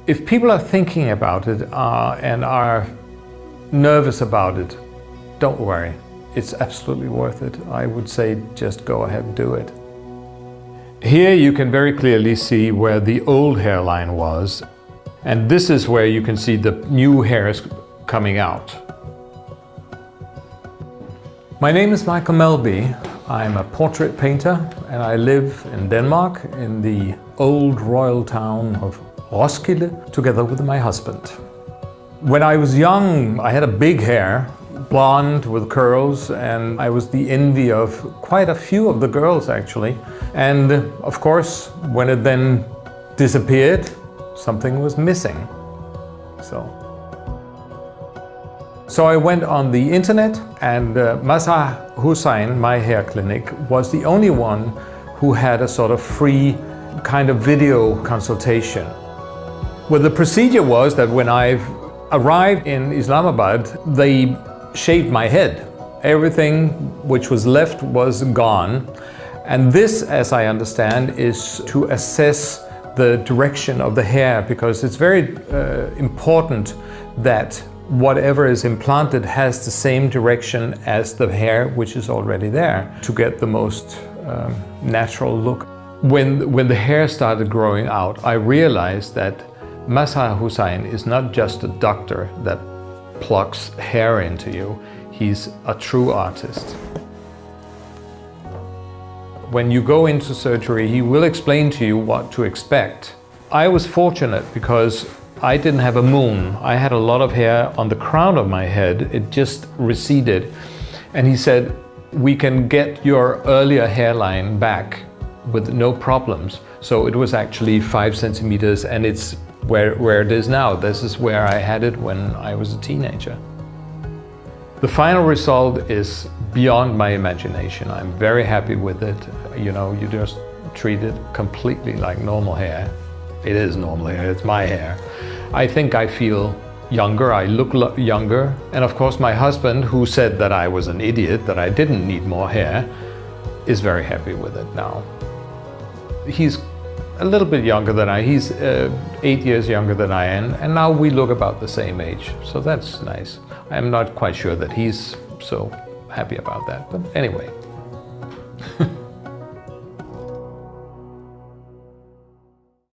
If people are thinking about it and are nervous about it, don't worry. It's absolutely worth it. I would say just go ahead and do it. Here you can very clearly see where the old hairline was, and this is where you can see the new hairs coming out. My name is Mikael Melbye. I'm a portrait painter and I live in Denmark in the old royal town of Roskilde together with my husband. When I was young, I had a big hair, blonde with curls, and I was the envy of quite a few of the girls actually. And of course, when it then disappeared, something was missing. So I went on the internet, and Mazhar Hussain, my hair clinic, was the only one who had a sort of free kind of video consultation. Well, the procedure was that when I arrived in Islamabad, they shaved my head. Everything which was left was gone. And this, as I understand, is to assess the direction of the hair, because it's very important that whatever is implanted has the same direction as the hair which is already there to get the most natural look. When the hair started growing out, I realized that Mazhar Hussain is not just a doctor that plucks hair into you, he's a true artist. When you go into surgery, he will explain to you what to expect. I was fortunate because I didn't have a moon. I had a lot of hair on the crown of my head. It just receded. And he said, we can get your earlier hairline back with no problems. So it was actually 5 centimeters, and it's where it is now. This is where I had it when I was a teenager. The final result is beyond my imagination. I'm very happy with it. You know, you just treat it completely like normal hair. It is normal hair, it's my hair. I think I feel younger, I look younger. And of course my husband, who said that I was an idiot, that I didn't need more hair, is very happy with it now. He's a little bit younger than he's 8 years younger than I am, and now we look about the same age, so that's nice. I'm not quite sure that he's so happy about that, but anyway.